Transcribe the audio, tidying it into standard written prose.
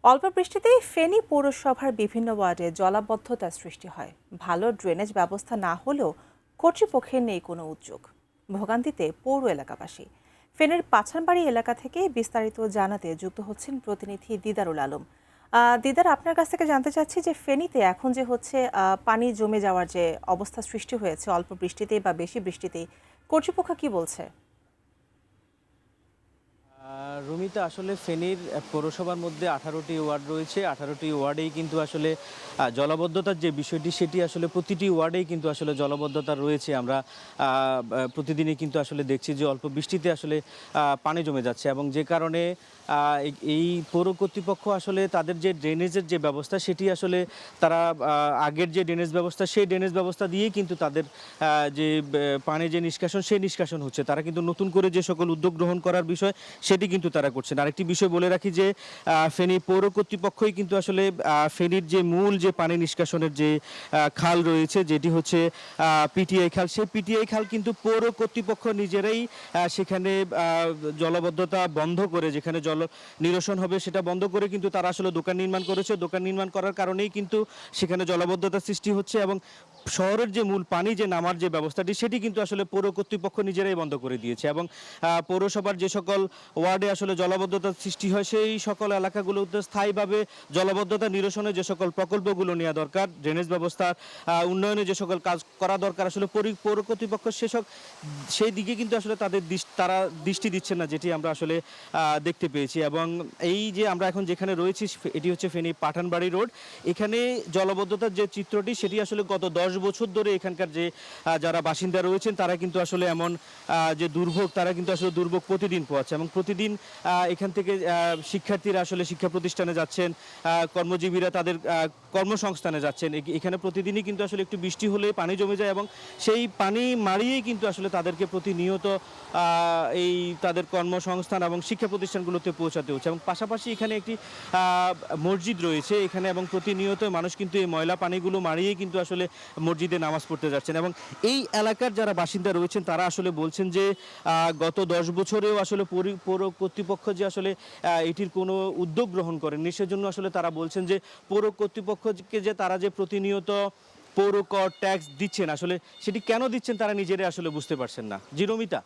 অল্প বৃষ্টিতেই ফেনী পৌরসভার বিভিন্ন ওয়ার্ডে জলাবদ্ধতার সৃষ্টি হয়। ভালো ড্রেনেজ ব্যবস্থা না হলেও কর্তৃপক্ষের নেই কোনো উদ্যোগ। ভোগান্তিতে পৌর এলাকাবাসী। ফেনীর পাছানবাড়ি এলাকা থেকে বিস্তারিত জানাতে যুক্ত হচ্ছেন প্রতিনিধি দিদারুল আলম। দিদার, আপনার কাছ থেকে জানতে চাচ্ছি যে ফেনীতে এখন যে হচ্ছে পানি জমে যাওয়ার যে অবস্থা সৃষ্টি হয়েছে অল্প বৃষ্টিতেই বা বেশি বৃষ্টিতেই, কর্তৃপক্ষ কি বলছে? রুমিতা, আসলে ফেনীর পৌরসভার মধ্যে 18টি ওয়ার্ড রয়েছে। 18টি ওয়ার্ডেই কিন্তু আসলে জলাবদ্ধতার যে বিষয়টি সেটি আসলে প্রতিটি ওয়ার্ডেই কিন্তু আসলে জলাবদ্ধতা রয়েছে। আমরা প্রতিদিনই কিন্তু আসলে দেখছি যে অল্প বৃষ্টিতে আসলে পানি জমে যাচ্ছে, এবং যে কারণে এই পৌর কর্তৃপক্ষ আসলে তাদের যে ড্রেনেজের যে ব্যবস্থা সেটি আসলে তারা আগের যে ড্রেনেজ ব্যবস্থা সেই ড্রেনেজ ব্যবস্থা দিয়েই কিন্তু তাদের যে পানি যে নিষ্কাশন সেই নিষ্কাশন হচ্ছে। তারা কিন্তু নতুন করে যে সকল উদ্যোগ গ্রহণ করার বিষয় সেটি কিন্তু তারা করছেন। আরেকটি বিষয় বলে রাখি যে ফেনী পৌর কর্তৃপক্ষই কিন্তু আসলে ফেনীর যে মূল যে পানি নিষ্কাশনের যে খাল রয়েছে, যেটি হচ্ছে পিটিআই খাল, সেই পিটিআই খাল কিন্তু পৌর কর্তৃপক্ষ নিজেরাই সেখানে জলাবদ্ধতা বন্ধ করে, যেখানে জল নিরসন হবে সেটা বন্ধ করে কিন্তু তারা আসলে দোকান নির্মাণ করেছে। দোকান নির্মাণ করার কারণেই কিন্তু সেখানে জলাবদ্ধতার সৃষ্টি হচ্ছে, এবং শহরের যে মূল পানি যে নামার যে ব্যবস্থাটি সেটি কিন্তু আসলে পৌর কর্তৃপক্ষ নিজেরাই বন্ধ করে দিয়েছে। এবং পৌরসভার যে সকল ওয়ার্ডে আসলে জলাবদ্ধতার সৃষ্টি হয় সেই সকল এলাকাগুলোতে স্থায়ীভাবে জলাবদ্ধতা নিরসনে যে সকল প্রকল্পগুলো নেওয়া দরকার, ড্রেনেজ ব্যবস্থার উন্নয়নে যে সকল কাজ করা দরকার, আসলে পৌর কর্তৃপক্ষ সেই দিকে কিন্তু আসলে তারা দৃষ্টি দিচ্ছেন না, যেটি আমরা আসলে দেখতে পেয়েছি। এবং এই যে আমরা এখন যেখানে রয়েছি এটি হচ্ছে ফেনী পাঠানবাড়ি রোড। এখানে জলাবদ্ধতার যে চিত্রটি সেটি আসলে গত 10 বছর ধরে এখানকার যে যারা বাসিন্দা রয়েছেন তারা কিন্তু আসলে এমন যে দুর্ভোগ, তারা কিন্তু আসলে দুর্ভোগ প্রতিদিন পোয়াচ্ছে। এবং প্রতিদিন এখান থেকে শিক্ষার্থীরা আসলে শিক্ষা প্রতিষ্ঠানে যাচ্ছেন, কর্মজীবীরা তাদের কর্মসংস্থানে যাচ্ছেন। এখানে প্রতিদিনই কিন্তু আসলে একটু বৃষ্টি হলে পানি জমে যায়, এবং সেই পানি মারিয়েই কিন্তু আসলে তাদেরকে প্রতিনিয়ত এই তাদের কর্মসংস্থান এবং শিক্ষা প্রতিষ্ঠানগুলোতে পৌঁছাতে হচ্ছে। এবং পাশাপাশি এখানে একটি মসজিদ রয়েছে এখানে, এবং প্রতিনিয়ত মানুষ কিন্তু এই ময়লা পানিগুলো মারিয়েই কিন্তু আসলে মসজিদে নামাজ পড়তে যাচ্ছেন। এবং এই এলাকার যারা বাসিন্দা রয়েছেন তারা আসলে বলছেন যে গত 10 বছরেও আসলে পৌর কর্তৃপক্ষ যে আসলে এটির কোনো উদ্যোগ গ্রহণ করেননি, সেজন্য আসলে তারা বলছেন যে পৌর কর্তৃপক্ষকে যে তারা যে প্রতিনিয়ত পৌর কর ট্যাক্স দিচ্ছেন, আসলে সেটি কেন দিচ্ছেন তারা নিজেরাই আসলে বুঝতে পারছেন না। জি রমিতা।